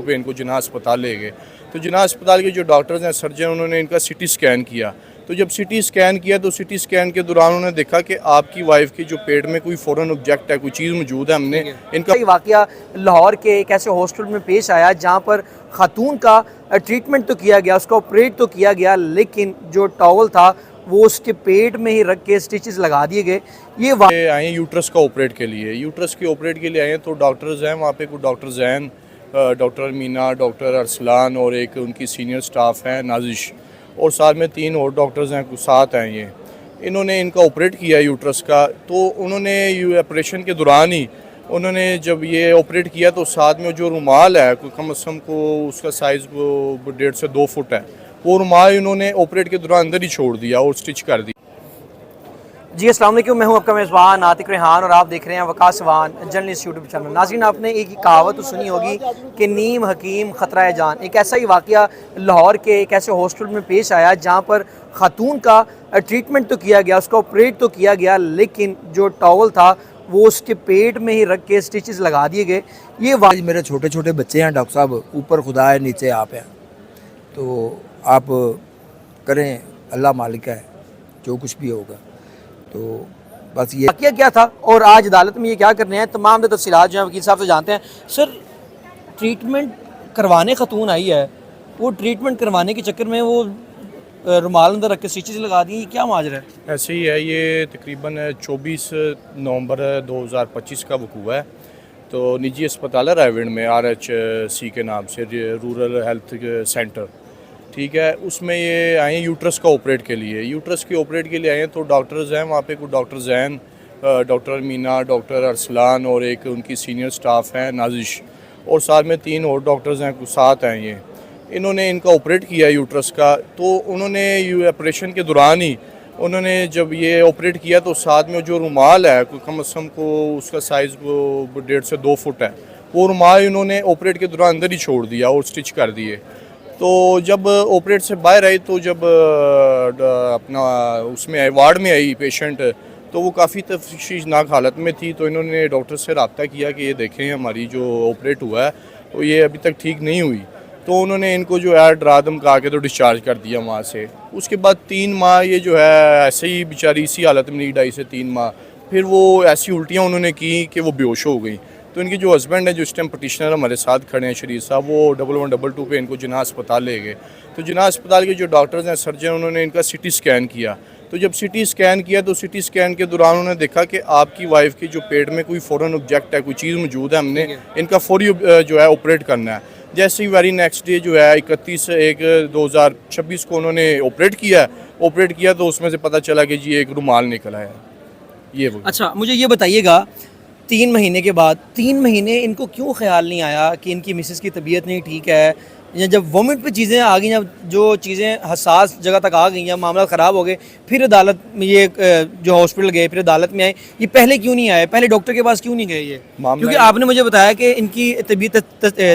पे इनको जिन्ना अस्पताल ले गए। तो जिन्ना अस्पताल के जो डॉक्टर्स हैं, सर्जन, उन्होंने इनका सिटी स्कैन किया। तो जब सिटी स्कैन किया तो सिटी स्कैन के दौरान उन्होंने देखा कि आपकी वाइफ की जो पेट में कोई फॉरेन ऑब्जेक्ट है, कोई चीज़ मौजूद है। हमने इनका वाकया लाहौर के एक ऐसे हॉस्पिटल में पेश आया जहाँ पर खातून का ट्रीटमेंट तो किया गया, उसका ऑपरेट तो किया गया, लेकिन जो टॉवल था वो उसके पेट में ही रख के स्टिचेस लगा दिए गए। ये आए हैं यूट्रस का ऑपरेट के लिए, यूट्रस के ऑपरेट के लिए आए हैं। तो डॉक्टर्स हैं वहाँ पे, कुछ doctor Jain, doctor Meena, doctor Arsalan और एक उनकी सीनियर स्टाफ है नाजिश, और साथ में 3 और डॉक्टर्स हैं, कुछ 7 हैं। ये इन्होंने इनका ऑपरेट किया यूट्रस का। तो उन्होंने ऑपरेशन के दौरान ही उन्होंने जब ये ऑपरेट किया तो साथ में जो रुमाल है, कम अज़ कम को उसका साइज़ वो 1.5 से 2 फुट है, वो रुमाल इन्होंने ऑपरेट के दौरान अंदर ही छोड़ दिया और स्टिच कर दी। जी अस्सलाम वालेकुम, मैं हूं आपका मेज़बान आतिक रेहान और आप देख रहे हैं वकास वान जर्नलिस्ट यूट्यूब चैनल। नाज़रीन, आपने एक कहावत तो सुनी होगी कि नीम हकीम ख़तरा है जान। एक ऐसा ही वाक़या लाहौर के एक ऐसे हॉस्पिटल में पेश आया जहां पर खातून का ट्रीटमेंट तो किया गया, उसका ऑपरेट तो किया गया, लेकिन जो टॉवल था वो उसके पेट में ही रख के स्टिचेस लगा दिए गए। ये मेरे छोटे छोटे बच्चे हैं डॉक्टर साहब, ऊपर खुदा है नीचे आप हैं, तो आप करें, अल्लाह मालिक है, जो कुछ भी होगा। तो बस ये वाक़या क्या था और आज अदालत में ये क्या करने हैं, तमाम तफसीलात जो हैं वकील साहब से जानते हैं। सर, ट्रीटमेंट करवाने खतून आई है, वो ट्रीटमेंट करवाने के चक्कर में वो रुमाल अंदर रख के स्टिचेस लगा दी, क्या माजरा है? ऐसे ही है। ये तकरीबन 24 नवंबर 2025 का वकूआ है। तो निजी अस्पताल है रायविंड में, RHC के नाम से, रूरल हेल्थ सेंटर, ठीक है। उसमें ये आए हैं यूट्रस का ऑपरेट के लिए, यूट्रस के ऑपरेट के लिए आए हैं। तो डॉक्टर्स हैं वहाँ पे, कुछ doctor Jain, doctor Meena, doctor Arsalan और एक उनकी सीनियर स्टाफ है नाजिश, और साथ में 3 और डॉक्टर्स हैं, कुछ 7 हैं। ये इन्होंने इनका ऑपरेट किया यूट्रस का। तो उन्होंने ऑपरेशन के दौरान ही उन्होंने जब ये ऑपरेट किया तो साथ में जो रुमाल है, कम अज़ कम को उसका साइज़ वो 1.5 से 2 फुट है, वो रुमाल इन्होंने ऑपरेट के दौरान अंदर ही छोड़ दिया और स्टिच कर दिए। तो जब ऑपरेट से बाहर आई, तो जब अपना उसमें आई, वार्ड में आई पेशेंट, तो वो काफ़ी तफ्शीशनाक हालत में थी। तो इन्होंने डॉक्टर से रब्ता किया कि ये देखें, हमारी जो ऑपरेट हुआ है तो ये अभी तक ठीक नहीं हुई। तो उन्होंने इनको जो है डरा धमका के तो डिस्चार्ज कर दिया वहाँ से। उसके बाद 3 माह ये जो है ऐसे ही बेचारी इसी हालत में, 2.5 से 3 माह, फिर वो ऐसी उल्टियाँ उन्होंने की कि वो बेहोश हो गई। तो इनके जो हस्बैंड है, जो इस टाइम पटिशनर हमारे साथ खड़े हैं शरीफ साहब, वो 1122 पे इनको जिन्ना अस्पताल ले गए। तो जिन्ना अस्पताल के जो डॉक्टर्स हैं, सर्जन, उन्होंने इनका सिटी स्कैन किया। तो जब सिटी स्कैन किया तो सिटी स्कैन के दौरान उन्होंने देखा कि आपकी वाइफ की जो पेट में कोई फॉरेन ऑब्जेक्ट है, कोई चीज़ मौजूद है, हमने इनका फौरी जो है ऑपरेट करना है। जैसे ही वेरी नेक्स्ट डे जो है 31/1/2026 को उन्होंने ऑपरेट किया तो उसमें से पता चला कि जी एक रुमाल निकला है। ये वो। अच्छा, मुझे ये बताइएगा, 3 महीने के बाद 3 महीने इनको क्यों ख्याल नहीं आया कि इनकी मिसेस की तबीयत नहीं ठीक है, या जब वोमिट पे चीज़ें आ गई, जब जो चीज़ें हसास जगह तक आ गई हैं, मामला ख़राब हो गए, फिर अदालत में ये जो हॉस्पिटल गए, फिर अदालत में आए, ये पहले क्यों नहीं आए, पहले डॉक्टर के पास क्यों नहीं गए ये? क्योंकि आपने मुझे बताया कि इनकी तबीयत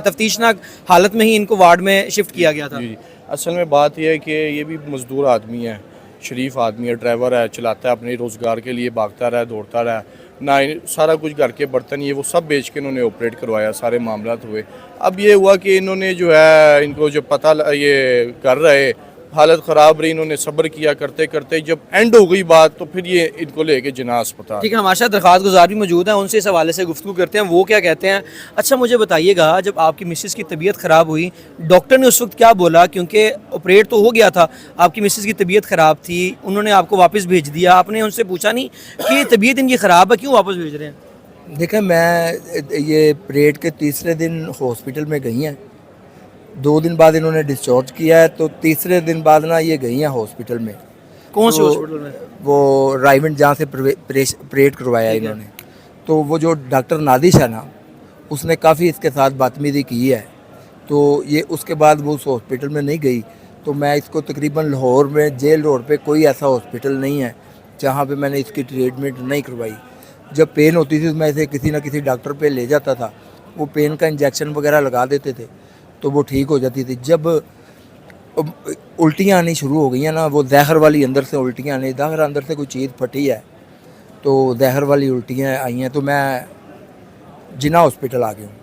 तफ्तीशनाक हालत में ही इनको वार्ड में शिफ्ट किया गया था। जी, असल में बात यह है कि ये भी मज़दूर आदमी है, शरीफ आदमी है, ड्राइवर है, चलाता है, अपने रोज़गार के लिए भागता रहा, दौड़ता रहा, ना सारा कुछ घर के बर्तन ये वो सब बेच के इन्होंने ऑपरेट करवाया, सारे मामला हुए। अब ये हुआ कि इन्होंने जो है, इनको जब पता ये कर रहे, हालत ख़राब रही, इन्होंने सब्र किया, करते करते जब एंड हो गई बात, तो फिर ये इनको लेके जिन्ना अस्पताल। ठीक है, हमारे साथ दरख्वास्त गुजार भी मौजूद हैं, उनसे इस हवाले से गुफ्तगू करते हैं, वो क्या कहते हैं। अच्छा, मुझे बताइएगा, जब आपकी मिसेस की तबीयत ख़राब हुई, डॉक्टर ने उस वक्त क्या बोला? क्योंकि ऑपरेट तो हो गया था, आपकी मिसेस की तबीयत ख़राब थी, उन्होंने आपको वापस भेज दिया, आपने उनसे पूछा नहीं कि तबीयत इनकी ख़राब है, क्यों वापस भेज रहे हैं? देखें, मैं ये परेड के 3रे दिन हॉस्पिटल में गई हैं, 2 दिन बाद इन्होंने डिस्चार्ज किया है, तो 3रे दिन बाद ना ये गई हैं हॉस्पिटल में। कौन से तो हॉस्पिटल में? वो रायविंड, जहाँ से परेड करवाया इन्होंने। तो वो जो डॉक्टर नादिश है ना, उसने काफ़ी इसके साथ बदतमीजी की है। तो ये उसके बाद वो उस हॉस्पिटल में नहीं गई। तो मैं इसको तकरीबन लाहौर में, जेल रोड पे कोई ऐसा हॉस्पिटल नहीं है जहाँ पे मैंने इसकी ट्रीटमेंट नहीं करवाई। जब पेन होती थी तो मैं इसे किसी ना किसी डॉक्टर पे ले जाता था, वो पेन का इंजेक्शन वगैरह लगा देते थे तो वो ठीक हो जाती थी। जब उल्टियाँ आनी शुरू हो गई हैं ना, वो जहर वाली अंदर से उल्टियाँ आनी, जहर अंदर से कोई चीज़ फटी है तो जहर वाली उल्टियाँ आई हैं, तो मैं जिन्ना हॉस्पिटल आ गया हूँ।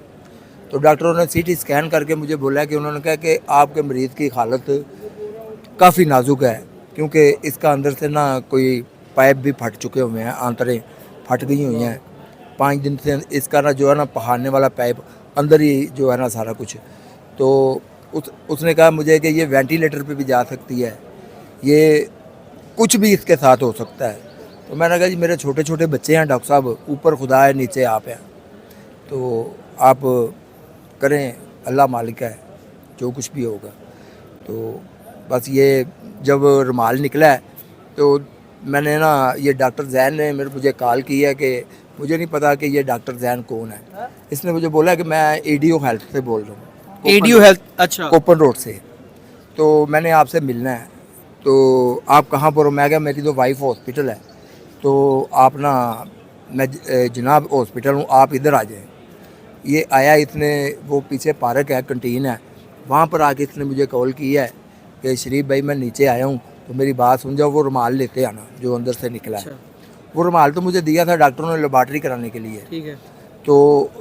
तो डॉक्टरों ने सीटी स्कैन करके मुझे बोला कि उन्होंने कहा कि आपके मरीज़ की हालत काफ़ी नाजुक है, क्योंकि इसका अंदर से ना कोई पाइप भी फट चुके हुए हैं, आंतरें फट गई हुई हैं। 5 दिन से इसका ना जो है ना पहाड़ने वाला पाइप अंदर ही जो है ना सारा कुछ। तो उसने कहा मुझे कि ये वेंटिलेटर पे भी जा सकती है, ये कुछ भी इसके साथ हो सकता है। तो मैंने कहा जी मेरे छोटे छोटे बच्चे हैं डॉक्टर साहब, ऊपर खुदा है नीचे आप हैं, तो आप करें, अल्लाह मालिक है, जो कुछ भी होगा। तो बस ये जब रुमाल निकला है तो मैंने ना ये डॉक्टर जैन ने मुझे कॉल की है कि मुझे नहीं पता कि ये डॉक्टर जैन कौन है। इसने मुझे बोला कि मैं एडीओ हेल्थ से बोल रहा हूँ, एडीओ हेल्थ, अच्छा, कोपन रोड से, तो मैंने आपसे मिलना है। तो आप कहाँ पर हो? मैं क्या, मेरी तो वाइफ हॉस्पिटल है, तो आप ना, मैं जनाब हॉस्पिटल हूँ, आप इधर आ जाएं। ये आया, इसने वो पीछे पार्क है, कंटीन है, वहाँ पर आके इसने मुझे कॉल की है कि शरीफ भाई मैं नीचे आया हूँ, तो मेरी बात सुन जाओ, वो रुमाल लेते आना जो अंदर से निकला है। वो रुमाल तो मुझे दिया था डॉक्टरों ने लेबॉर्ट्री कराने के लिए, ठीक है। तो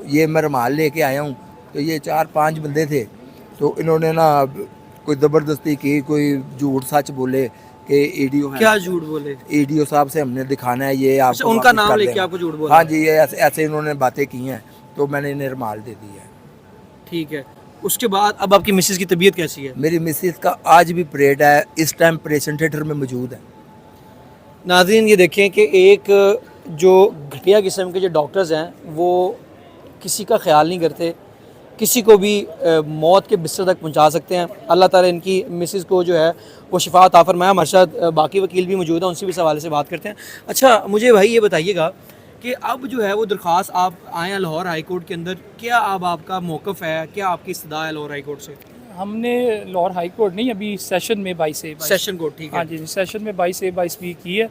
ये मैं रुमाल लेके आया हूँ। तो ये 4-5 बंदे थे, तो इन्होंने ना कोई ज़बरदस्ती की, कोई झूठ सच बोले कि एडीओ है, क्या झूठ बोले? एडीओ साहब से हमने दिखाना है, ये अच्छा, आपको उनका वापस नाम कर लेके देना। आपको झूठ बोला? हाँ जी, ये ऐसे ऐसे इन्होंने बातें की हैं, तो मैंने इन्हें रुमाल दे दी है। ठीक है। उसके बाद अब आपकी मिसेज की तबीयत कैसी है? मेरी मिसेस का आज भी परेड है, इस टाइम ऑपरेशन थिएटर में मौजूद है। नाज़रीन ये देखें कि एक जो घटिया किस्म के जो डॉक्टर्स हैं वो किसी का ख्याल नहीं करते, किसी को भी मौत के बिस्तर तक पहुंचा सकते हैं। अल्लाह ताला इनकी मिसेस को जो है वो शिफा अता फरमाए। हमारे साथ बाकी वकील भी मौजूद हैं, उनसे भी इस हवाले से बात करते हैं। अच्छा, मुझे भाई ये बताइएगा कि अब जो है वो दरख्वास्त आप आए हैं लाहौर हाई कोर्ट के अंदर, क्या अब आपका मौक़िफ़ है, क्या आपकी इस्तदा है लाहौर हाई कोर्ट से? हमने लाहौर हाई कोर्ट नहीं, अभी सेशन में 22 सेशन कोर्ट, ठीक है। हाँ जी, सेशन में 22 की है,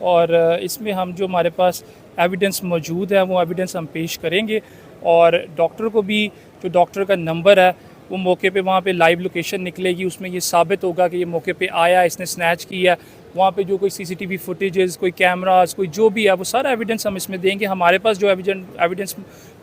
और इसमें हम जो हमारे पास एविडेंस मौजूद है वो एविडेंस हम पेश करेंगे, और डॉक्टर को भी, जो डॉक्टर का नंबर है वो मौके पे वहाँ पे लाइव लोकेशन निकलेगी, उसमें ये साबित होगा कि ये मौके पे आया, इसने स्नैच किया। वहाँ पे जो कोई सीसीटीवी फुटेजेस, कोई कैमरास, कोई जो भी है वो सारा एविडेंस हम इसमें देंगे। हमारे पास जो एविडेंस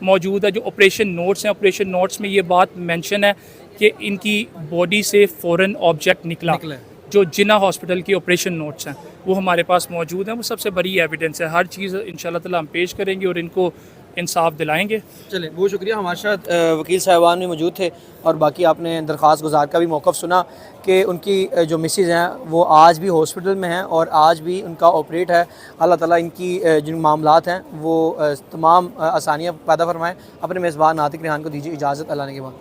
मौजूद है, जो ऑपरेशन नोट्स हैं, ऑपरेशन नोट्स में ये बात मेंशन है कि इनकी बॉडी से फ़ौरन ऑब्जेक्ट निकला है। जो जिन्ना हॉस्पिटल के ऑपरेशन नोट्स हैं वो हमारे पास मौजूद हैं। वो सबसे बड़ी एविडेंस है। हर चीज़ इंशाल्लाह ताला हम पेश करेंगे और इनको इंसाफ दिलाएंगे। चलें, बहुत शुक्रिया। हमारे साथ वकील साहिबान भी मौजूद थे, और बाकी आपने दरख्वास्त गुजार का भी मौक़िफ़ सुना कि उनकी जो मिसेज़ हैं वो आज भी हॉस्पिटल में हैं और आज भी उनका ऑपरेट है। अल्लाह ताला इनकी जिन मामलात हैं वो तमाम आसानियाँ पैदा फरमाएँ। अपने मेज़बान नातिक रेहान को दीजिए इजाज़त, अल्लाह ने के बाद।